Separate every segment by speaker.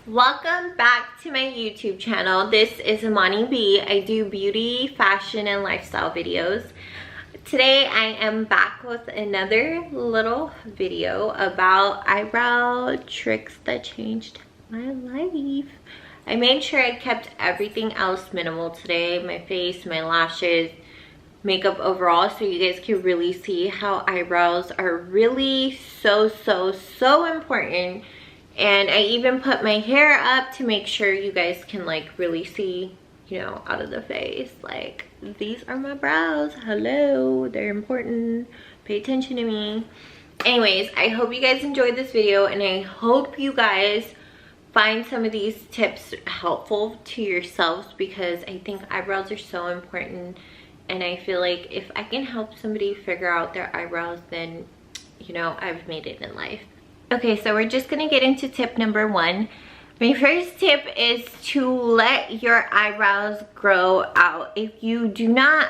Speaker 1: Welcome back to my YouTube channel. This is Imani B. I do beauty, fashion, and lifestyle videos. Today I am back with another little video about eyebrow tricks that changed my life. I made sure I kept everything else minimal today. My face, my lashes, makeup overall, so you guys can really see how eyebrows are really so important. And I even put my hair up to make sure you guys can like really see, you know, out of the face. Like, these are my brows. Hello, they're important. Pay attention to me. Anyways, I hope you guys enjoyed this video, and I hope you guys find some of these tips helpful to yourselves, because I think eyebrows are so important. And I feel like if I can help somebody figure out their eyebrows, then, you know, I've made it in life. Okay, so we're just gonna get into tip number one. My first tip is to let your eyebrows grow out. If you do not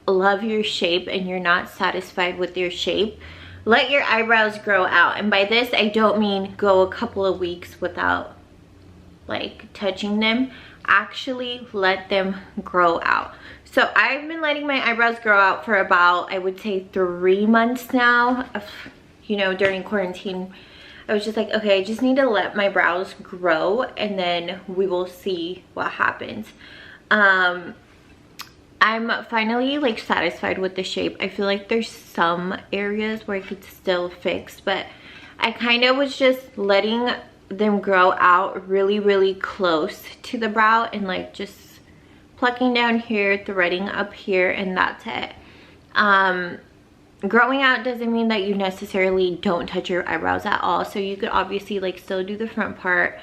Speaker 1: love your shape and you're not satisfied with your shape, let your eyebrows grow out. And by this, I don't mean go a couple of weeks without like touching them. Actually let them grow out. So I've been letting my eyebrows grow out for about, I would say, 3 months now. You know, during quarantine, I was just like, okay, I just need to let my brows grow, and then we will see what happens. I'm finally like satisfied with the shape. I feel like there's some areas where I could still fix, but I kind of was just letting them grow out really close to the brow, and like just plucking down here, threading up here, and that's it. Growing out doesn't mean that you necessarily don't touch your eyebrows at all. So you could obviously like still do the front part.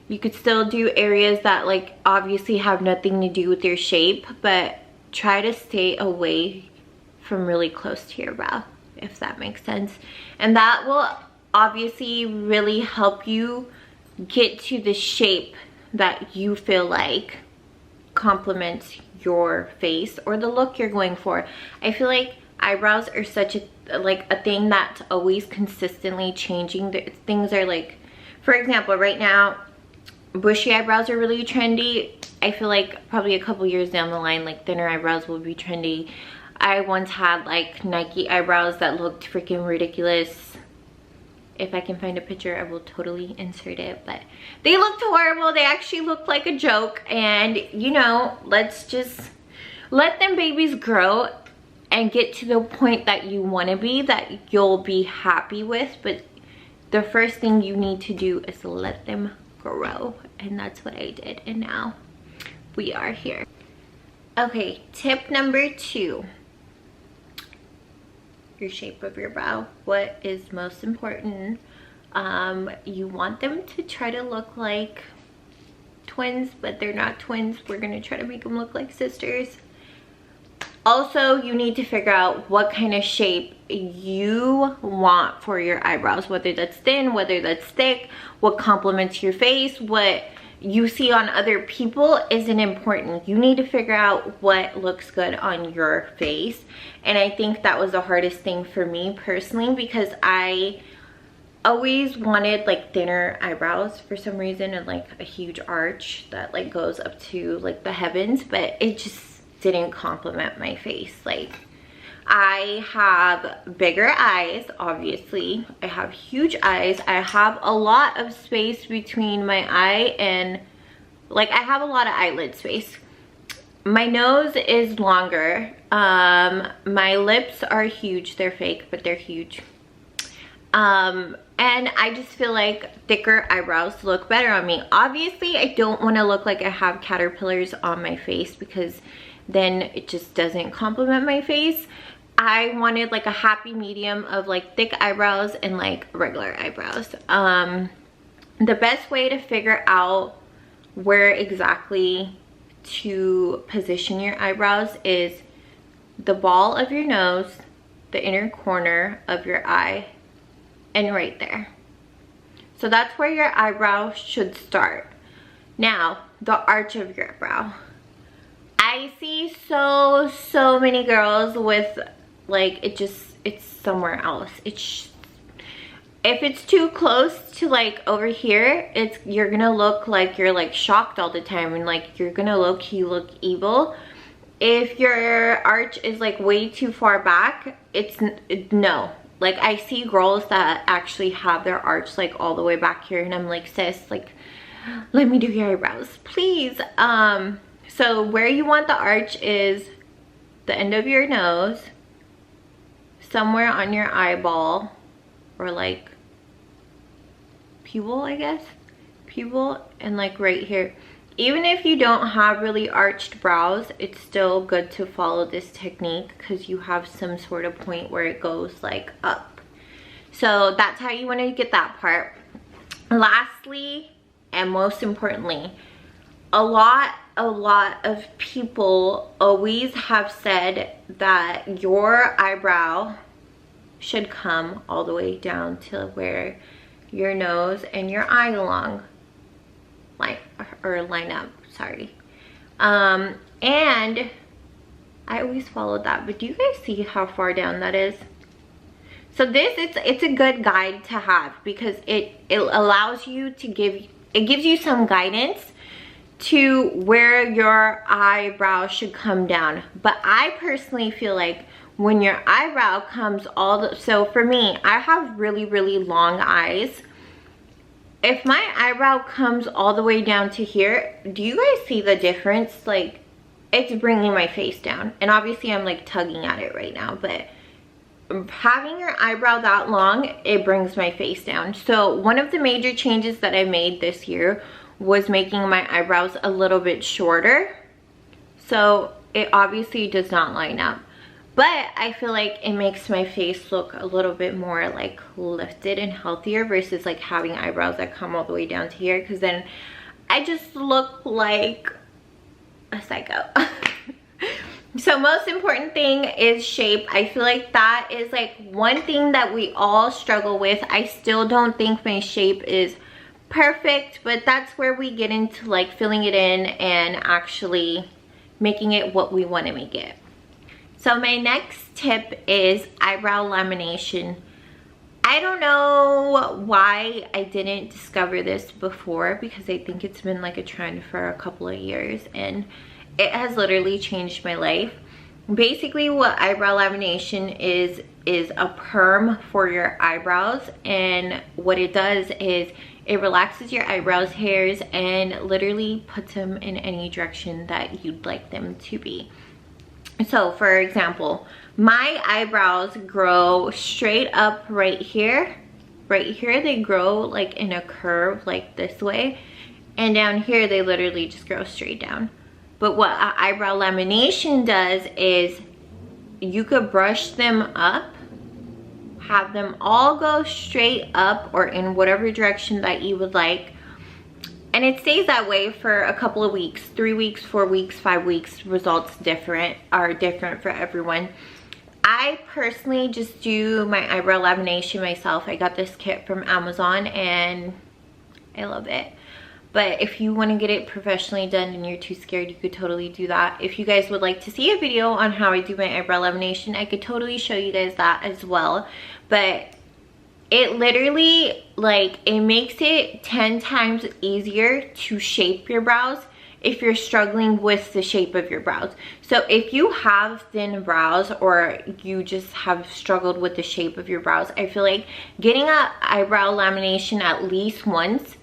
Speaker 1: You could still do areas that like obviously have nothing to do with your shape, but try to stay away from really close to your brow, if that makes sense. And that will obviously really help you get to the shape that you feel like complements your face or the look you're going for. I feel like eyebrows are such a thing that's always consistently changing. Things are like, for example, right now bushy eyebrows are really trendy. I feel like probably a couple years down the line, like thinner eyebrows will be trendy. I once had like Nike eyebrows that looked freaking ridiculous. If I can find a picture, I will totally insert it, but they looked horrible. They actually looked like a joke. And you know, let's just let them babies grow and get to the point that you want to be, that you'll be happy with. But the first thing you need to do is let them grow, and that's what I did, and now we are here. Okay, tip number two, your shape of your brow. What is most important? You want them to try to look like twins, but they're not twins. We're gonna try to make them look like sisters. Also, you need to figure out what kind of shape you want for your eyebrows, whether that's thin, whether that's thick, what complements your face. What you see on other people isn't important. You need to figure out what looks good on your face. And I think that was the hardest thing for me personally, because I always wanted like thinner eyebrows for some reason, and like a huge arch that like goes up to like the heavens, but it just didn't complement my face. Like, I have bigger eyes, obviously. I have huge eyes. I have a lot of space between my eye and like I have a lot of eyelid space. My nose is longer. My lips are huge. They're fake, but they're huge. And I just feel like thicker eyebrows look better on me. Obviously, I don't want to look like I have caterpillars on my face, because then it just doesn't complement my face. I wanted like a happy medium of like thick eyebrows and like regular eyebrows. The best way to figure out where exactly to position your eyebrows is the ball of your nose, the inner corner of your eye, and right there. So that's where your eyebrow should start. Now, the arch of your brow. I see so many girls with like, it's somewhere else. if it's too close to like over here, you're gonna look like you're like shocked all the time, and like you're gonna low-key look evil. If your arch is like way too far back, no. Like I see girls that actually have their arch like all the way back here, and I'm like, sis, like let me do your eyebrows, please. So where you want the arch is the end of your nose, somewhere on your eyeball, or like pupil, I guess, pupil, and like right here. Even if you don't have really arched brows, it's still good to follow this technique because you have some sort of point where it goes like up. So that's how you want to get that part. Lastly, and most importantly, a lot of people always have said that your eyebrow should come all the way down to where your nose and your eye line up, sorry. And I always followed that, but do you guys see how far down that is? So this, it's a good guide to have because it allows you to gives you some guidance to where your eyebrow should come down. But I personally feel like when your eyebrow comes so for me, I have really long eyes. If my eyebrow comes all the way down to here, do you guys see the difference? Like, it's bringing my face down. And obviously I'm like tugging at it right now, but having your eyebrow that long, it brings my face down. So one of the major changes that I made this year was making my eyebrows a little bit shorter. So it obviously does not line up. But I feel like it makes my face look a little bit more like lifted and healthier versus like having eyebrows that come all the way down to here, because then I just look like a psycho. So most important thing is shape. I feel like that is like one thing that we all struggle with. I still don't think my shape is perfect, but that's where we get into like filling it in and actually making it what we want to make it. So my next tip is eyebrow lamination. I don't know why I didn't discover this before, because I think it's been like a trend for a couple of years and it has literally changed my life. Basically what eyebrow lamination is a perm for your eyebrows, and what it does is it relaxes your eyebrows hairs and literally puts them in any direction that you'd like them to be. So for example, my eyebrows grow straight up right here. Right here they grow like in a curve like this way, and down here they literally just grow straight down. But what eyebrow lamination does is you could brush them up, have them all go straight up or in whatever direction that you would like, and it stays that way for a couple of weeks, 3 weeks, 4 weeks, 5 weeks. Results are different for everyone. I personally just do my eyebrow lamination myself. I got this kit from Amazon and I love it. But if you want to get it professionally done and you're too scared, you could totally do that. If you guys would like to see a video on how I do my eyebrow lamination, I could totally show you guys that as well. But it literally, like, it makes it 10 times easier to shape your brows if you're struggling with the shape of your brows. So if you have thin brows or you just have struggled with the shape of your brows, I feel like getting an eyebrow lamination at least once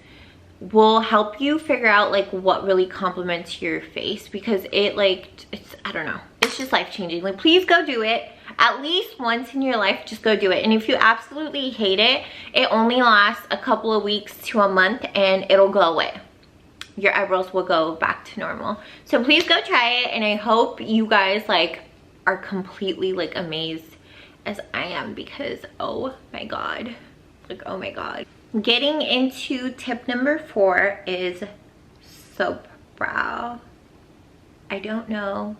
Speaker 1: will help you figure out like what really complements your face, because it's I don't know, it's just life-changing. Like, please go do it at least once in your life. Just go do it. And if you absolutely hate it, it only lasts a couple of weeks to a month and it'll go away. Your eyebrows will go back to normal. So please go try it, and I hope you guys like are completely like amazed as I am, because oh my god, like oh my god. Getting into tip number 4 is soap brow. I don't know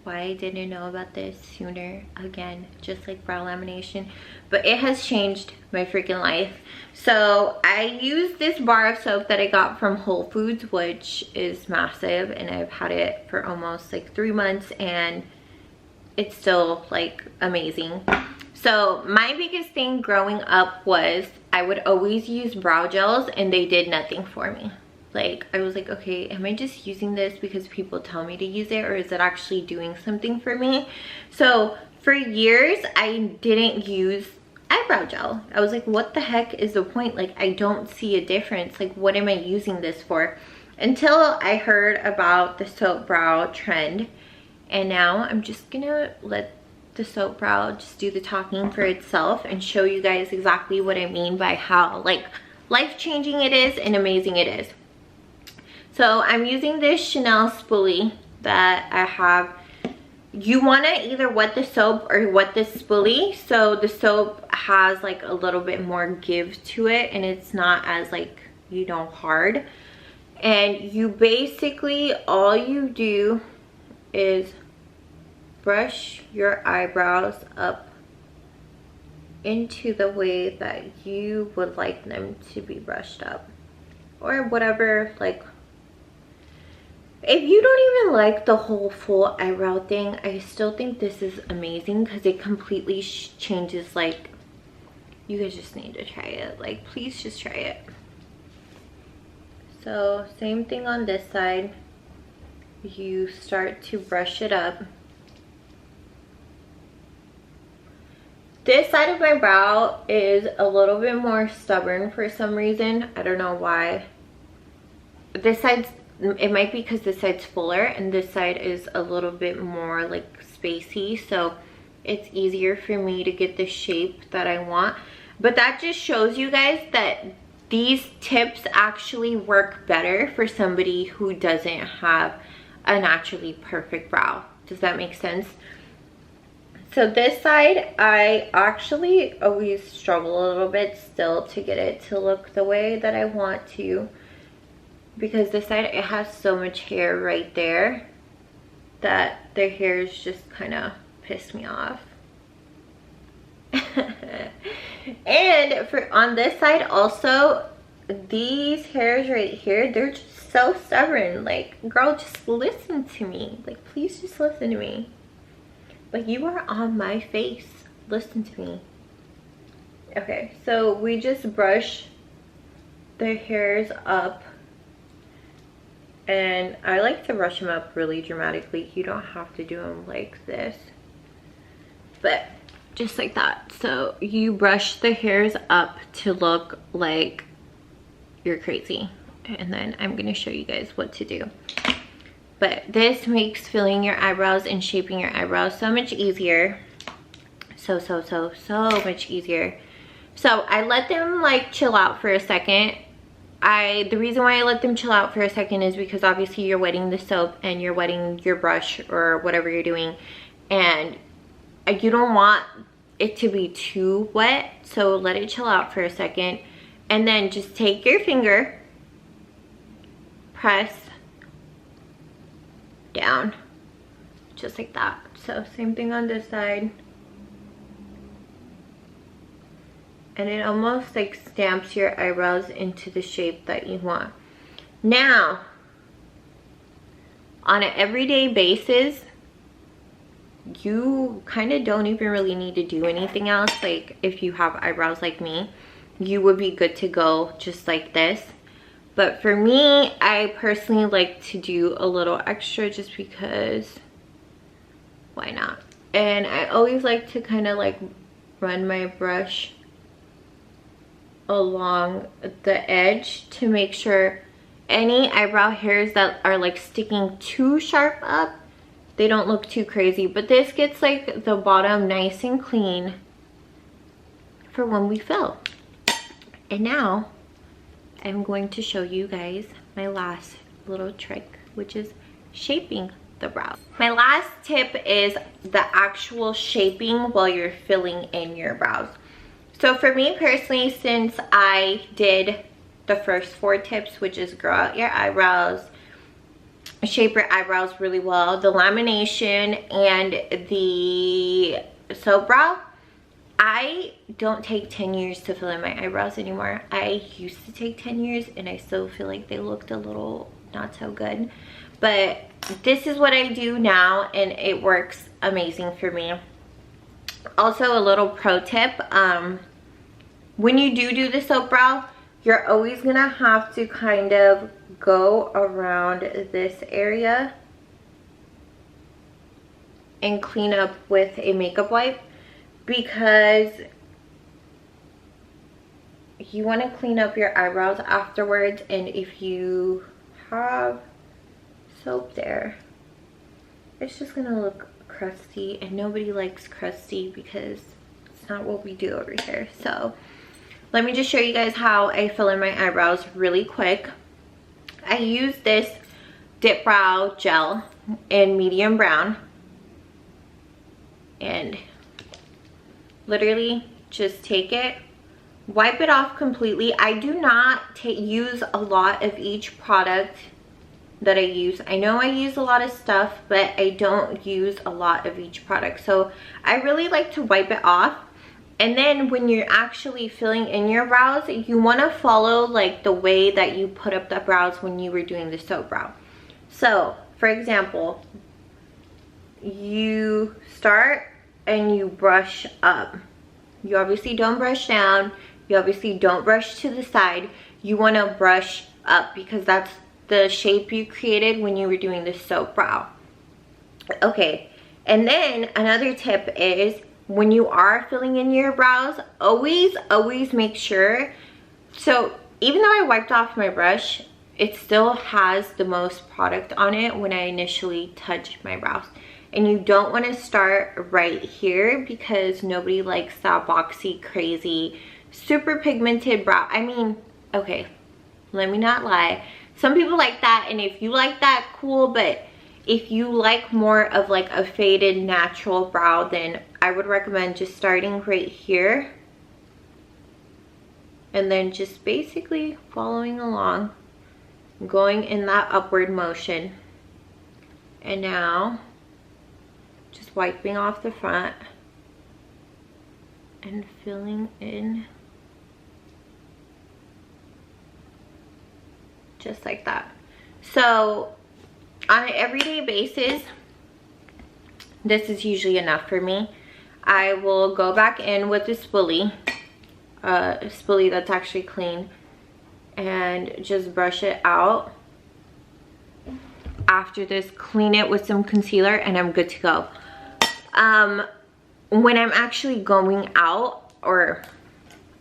Speaker 1: why I didn't know about this sooner. Again, just like brow lamination, but it has changed my freaking life. So I use this bar of soap that I got from Whole Foods, which is massive, and I've had it for almost like 3 months and it's still like amazing. So my biggest thing growing up was I would always use brow gels and they did nothing for me. Like, I was like, okay, am I just using this because people tell me to use it, or is it actually doing something for me? So for years, I didn't use eyebrow gel. I was like, what the heck is the point? Like, I don't see a difference. Like, what am I using this for? Until I heard about the soap brow trend. And now I'm just gonna let the soap brow just do the talking for itself and show you guys exactly what I mean by how like life-changing it is and amazing it is. So I'm using this Chanel spoolie that I have. You want to either wet the soap or wet the spoolie, so the soap has like a little bit more give to it and it's not as like, you know, hard. And you basically, all you do is brush your eyebrows up into the way that you would like them to be brushed up, or whatever. Like, if you don't even like the whole full eyebrow thing, I still think this is amazing because it completely changes. Like, you guys just need to try it. Like, please just try it. So same thing on this side. You start to brush it up. This side of my brow is a little bit more stubborn for some reason. I don't know why. This side's, it might be because this side's fuller and this side is a little bit more like spacey, so it's easier for me to get the shape that I want. But that just shows you guys that these tips actually work better for somebody who doesn't have a naturally perfect brow. Does that make sense? So this side, I actually always struggle a little bit still to get it to look the way that I want to, because this side, it has so much hair right there that the hairs just kind of piss me off. And for on this side also, these hairs right here, they're just so stubborn. Like, girl, just listen to me. Like, please just listen to me. Like, you are on my face. Listen to me. Okay, so we just brush the hairs up. And I like to brush them up really dramatically. You don't have to do them like this. But just like that. So you brush the hairs up to look like you're crazy. And then I'm going to show you guys what to do. But this makes filling your eyebrows and shaping your eyebrows so much easier. So much easier. So I let them like chill out for a second. The reason why I let them chill out for a second is because obviously you're wetting the soap and you're wetting your brush or whatever you're doing. And you don't want it to be too wet. So let it chill out for a second. And then just take your finger, press down, just like that. So same thing on this side. And it almost like stamps your eyebrows into the shape that you want. Now, on an everyday basis, you kind of don't even really need to do anything else. Like, if you have eyebrows like me, you would be good to go just like this. But for me, I personally like to do a little extra just because, why not? And I always like to kind of like run my brush along the edge to make sure any eyebrow hairs that are like sticking too sharp up, they don't look too crazy. But this gets like the bottom nice and clean for when we fill. And now I'm going to show you guys my last little trick, which is shaping the brow. My last tip is the actual shaping while you're filling in your brows. So for me personally, since I did the first 4 tips, which is grow out your eyebrows, shape your eyebrows really well, the lamination, and the soap brow, I don't take 10 years to fill in my eyebrows anymore. I used to take 10 years and I still feel like they looked a little not so good. But this is what I do now and it works amazing for me. Also, a little pro tip, when you do the soap brow, you're always gonna have to kind of go around this area and clean up with a makeup wipe, because you want to clean up your eyebrows afterwards, and if you have soap there, it's just gonna look crusty, and nobody likes crusty because it's not what we do over here. So let me just show you guys how I fill in my eyebrows really quick. I use this Dip Brow Gel in medium brown, and literally just take it, wipe it off completely. I do not use a lot of each product that I use. I know I use a lot of stuff, but I don't use a lot of each product. So I really like to wipe it off. And then when you're actually filling in your brows, you want to follow like the way that you put up the brows when you were doing the soap brow. So for example, you start and you brush up. You obviously don't brush down. You obviously don't brush to the side. You want to brush up because that's the shape you created when you were doing the soap brow. Okay, and then another tip is when you are filling in your brows, always make sure, so even though I wiped off my brush, it still has the most product on it when I initially touched my brows. And you don't want to start right here because nobody likes that boxy, crazy, super pigmented brow. I mean, okay, let me not lie. Some people like that, and if you like that, cool, but if you like more of like a faded natural brow, then I would recommend just starting right here and then just basically following along, going in that upward motion. And now just wiping off the front and filling in just like that. So on an everyday basis, this is usually enough for me. I will go back in with a spoolie that's actually clean, and just brush it out. After this, clean it with some concealer and I'm good to go. When I'm actually going out, or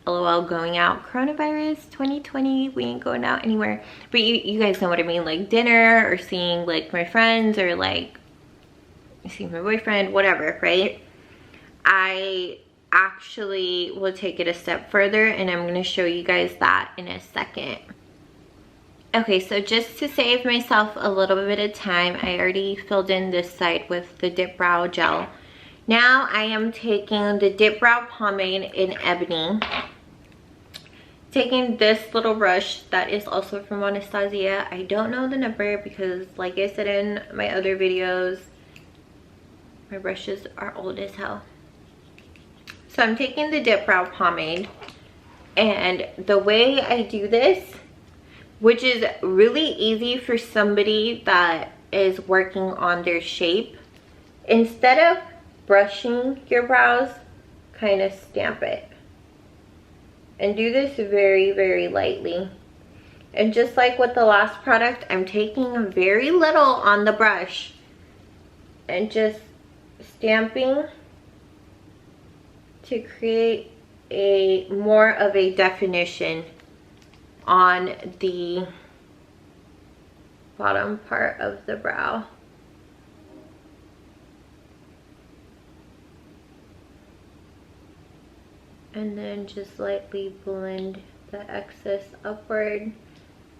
Speaker 1: LOL going out, coronavirus 2020, we ain't going out anywhere, but you guys know what I mean, like dinner or seeing like my friends or like seeing my boyfriend, whatever, right? I actually will take it a step further, and I'm going to show you guys that in a second. Okay, so just to save myself a little bit of time, I already filled in this side with the Dip Brow Gel. Now I am taking the Dip Brow Pomade in Ebony. Taking this little brush that is also from Anastasia. I don't know the number because, like I said in my other videos, my brushes are old as hell. So I'm taking the Dip Brow Pomade, and the way I do this, which is really easy for somebody that is working on their shape, instead of brushing your brows, kind of stamp it. And do this very, very lightly. And just like with the last product, I'm taking very little on the brush and just stamping to create a more of a definition on the bottom part of the brow. And then just lightly blend the excess upward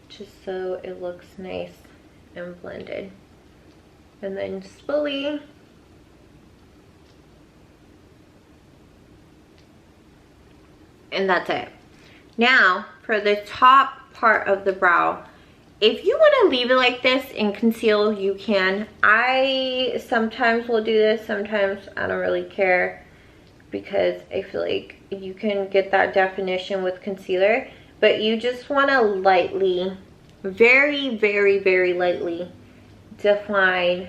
Speaker 1: just so it looks nice and blended. And then spoolie. And that's it. Now for the top part of the brow, if you want to leave it like this and conceal, you can. I sometimes will do this, sometimes I don't really care, because I feel like you can get that definition with concealer, but you just want to lightly, very, very, very lightly define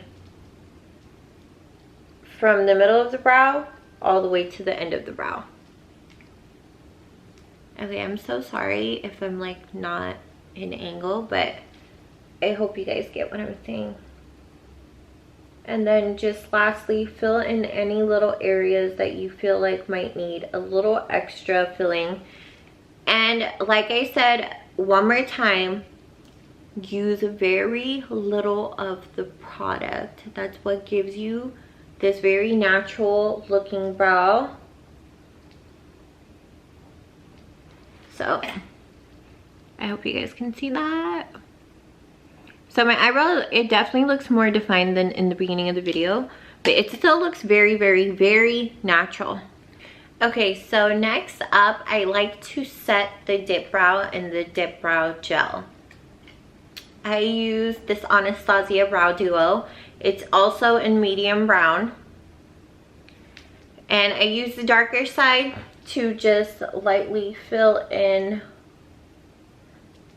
Speaker 1: from the middle of the brow all the way to the end of the brow. Okay, I'm so sorry if I'm like not in angle, but I hope you guys get what I'm saying. And then just lastly, fill in any little areas that you feel like might need a little extra filling. And like I said, one more time, use very little of the product. That's what gives you this very natural looking brow. So I hope you guys can see that. So my eyebrow, it definitely looks more defined than in the beginning of the video, but it still looks very, very, very natural. Okay, so next up, I like to set the dip brow in the dip brow gel. I use this Anastasia Brow Duo. It's also in medium brown. And I use the darker side to just lightly fill in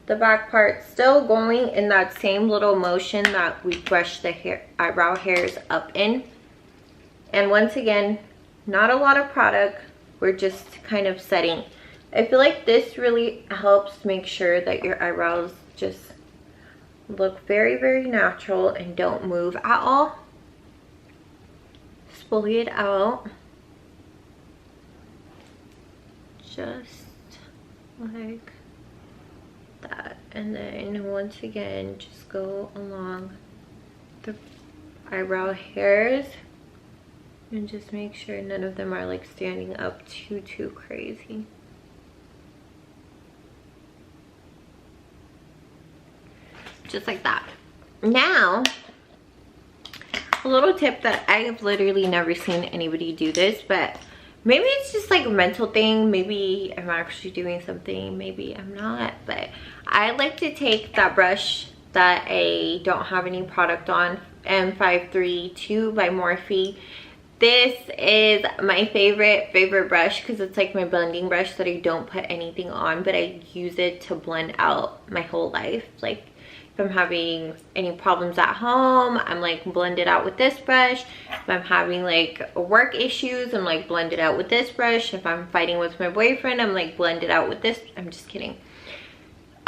Speaker 1: the back part, still going in that same little motion that we brush the eyebrow hairs up in. And once again, not a lot of product, we're just kind of setting. I feel like this really helps make sure that your eyebrows just look very, very natural and don't move at all. Spoolie it out. Just like that. And then once again, just go along the eyebrow hairs and just make sure none of them are like standing up too crazy. Just like that. Now, a little tip that I have literally never seen anybody do this, but maybe it's just like a mental thing. Maybe I'm actually doing something, maybe I'm not, but I like to take that brush that I don't have any product on, M532 by Morphe. This is my favorite brush because it's like my blending brush that I don't put anything on, but I use it to blend out my whole life. Like if I'm having any problems at home, I'm like blend it out with this brush. If I'm having like work issues, I'm like blend it out with this brush. If I'm fighting with my boyfriend, I'm like blend it out with this. I'm just kidding.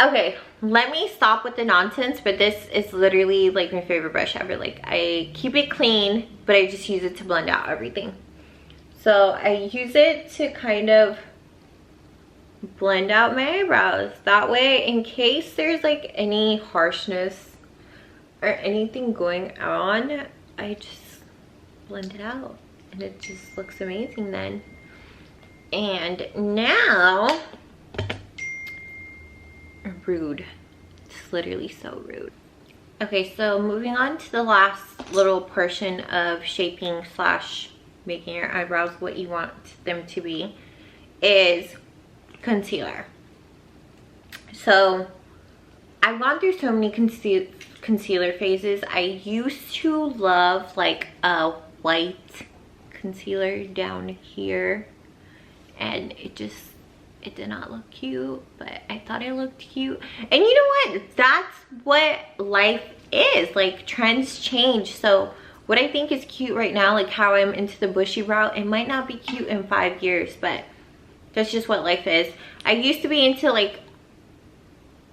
Speaker 1: Okay, let me stop with the nonsense, but this is literally like my favorite brush ever. Like I keep it clean, but I just use it to blend out everything. So I use it to kind of blend out my eyebrows. That way, in case there's like any harshness or anything going on, I just blend it out and it just looks amazing then. And now, rude. It's literally so rude. Okay, so moving on to the last little portion of shaping slash making your eyebrows what you want them to be is concealer. So I've gone through so many concealer phases. I used to love like a white concealer down here, and it did not look cute, but I thought it looked cute. And you know what? That's what life is. Like trends change. So what I think is cute right now, like how I'm into the bushy brow, it might not be cute in 5 years, but that's just what life is. I used to be into like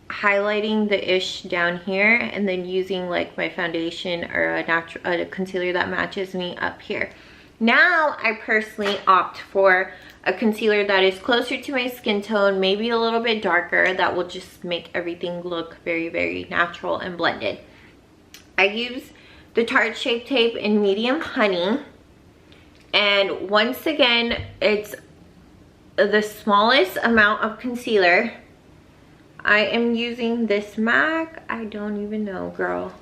Speaker 1: highlighting the ish down here and then using like my foundation or a concealer that matches me up here. Now I personally opt for a concealer that is closer to my skin tone, maybe a little bit darker, that will just make everything look very, very natural and blended. I use the Tarte Shape Tape in medium honey, and once again, it's the smallest amount of concealer. I am using this MAC, I don't even know, girl.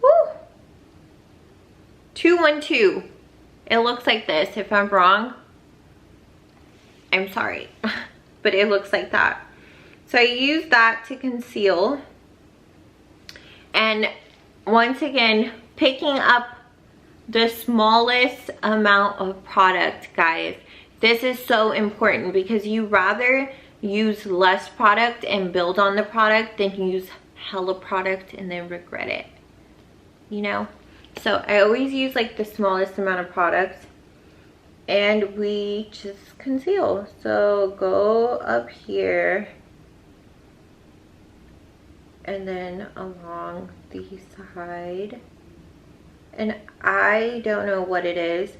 Speaker 1: Woo! 212. It looks like this. If I'm wrong, I'm sorry, but it looks like that. So I use that to conceal. And once again, picking up the smallest amount of product, guys. This is so important because you rather use less product and build on the product than use hella product and then regret it, you know? So I always use like the smallest amount of product. and we just conceal. So go up here and then along the side. And I don't know what it is,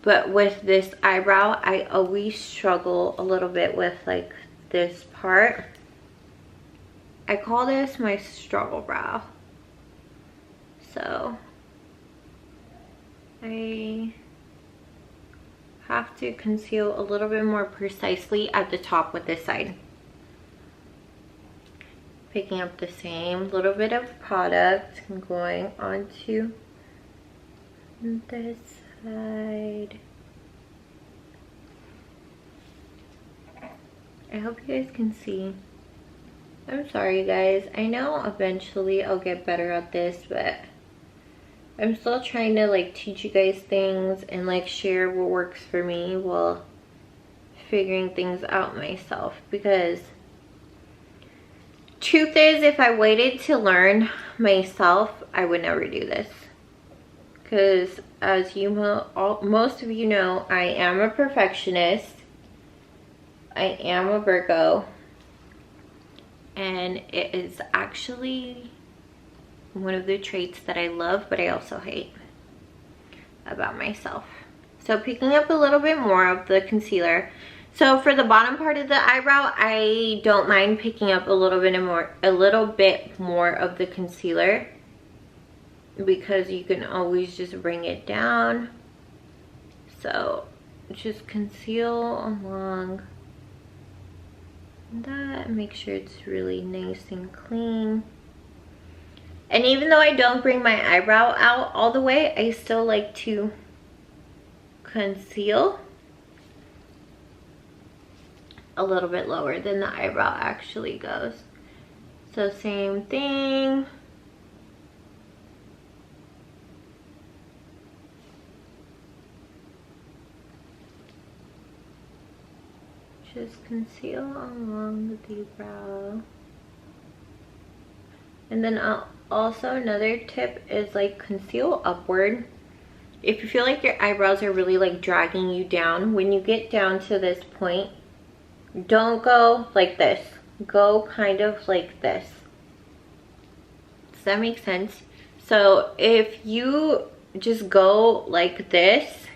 Speaker 1: but with this eyebrow, I always struggle a little bit with like this part. I call this my struggle brow. So I have to conceal a little bit more precisely at the top with this side. Picking up the same little bit of product and going onto this side. I hope you guys can see. I'm sorry guys, I know eventually I'll get better at this, but I'm still trying to like teach you guys things and like share what works for me while figuring things out myself, because truth is, if I waited to learn myself, I would never do this. Because as you most of you know, I am a perfectionist. I am a Virgo. And it is actually one of the traits that I love, but I also hate about myself. So picking up a little bit more of the concealer. So for the bottom part of the eyebrow, I don't mind picking up a little bit more of the concealer, because you can always just bring it down. So just conceal along that, make sure it's really nice and clean. And even though I don't bring my eyebrow out all the way, I still like to conceal a little bit lower than the eyebrow actually goes. So same thing. Just conceal along the brow. And then also another tip is like conceal upward. If you feel like your eyebrows are really like dragging you down, when you get down to this point, don't go like this. Go kind of like this. Does that make sense? So if you just go like this,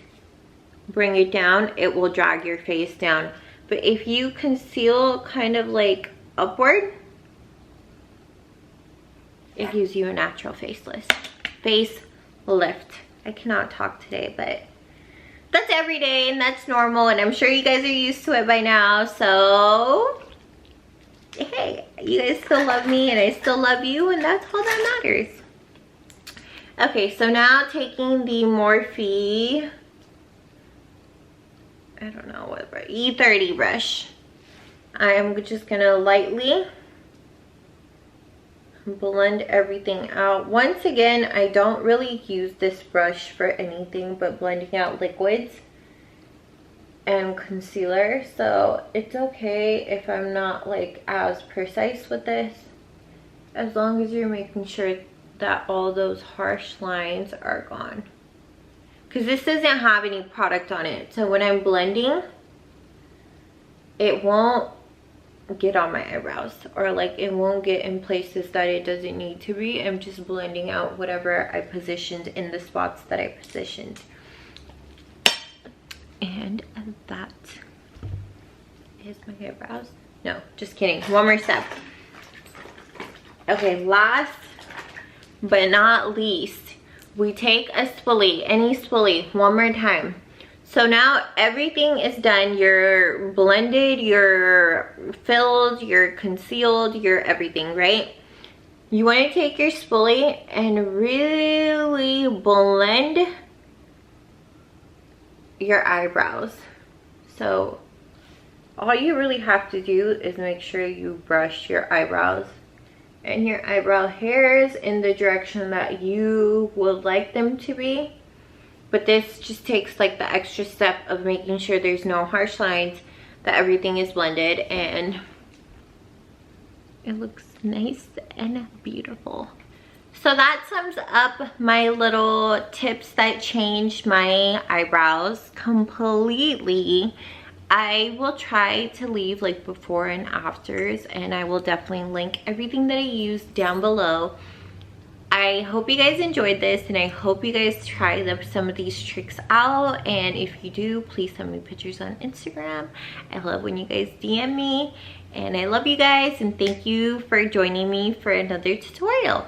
Speaker 1: bring it down, it will drag your face down. But if you conceal kind of like upward, it gives you a natural facelift. I cannot talk today, but that's every day and that's normal, and I'm sure you guys are used to it by now. So hey, you guys still love me and I still love you, and that's all that matters. Okay, so now taking the Morphe, I don't know what brush, E30 brush. I'm just gonna lightly blend everything out. Once again, I don't really use this brush for anything but blending out liquids and concealer, so it's okay if I'm not like as precise with this, as long as you're making sure that all those harsh lines are gone. Because this doesn't have any product on it, so when I'm blending, it won't get on my eyebrows, or like it won't get in places that it doesn't need to be. I'm just blending out whatever I positioned in the spots that I positioned. And that is my eyebrows. No, just kidding. One more step. Okay, last but not least, we take a spoolie, any spoolie, one more time. So now everything is done. You're blended, you're filled, you're concealed, you're everything, right? You want to take your spoolie and really blend your eyebrows. So all you really have to do is make sure you brush your eyebrows and your eyebrow hairs in the direction that you would like them to be. But this just takes like the extra step of making sure there's no harsh lines, that everything is blended, and it looks nice and beautiful. So that sums up my little tips that changed my eyebrows completely. I will try to leave like before and afters, and I will definitely link everything that I used down below. I hope you guys enjoyed this, and I hope you guys try some of these tricks out. And if you do, please send me pictures on Instagram. I love when you guys DM me, and I love you guys, and thank you for joining me for another tutorial.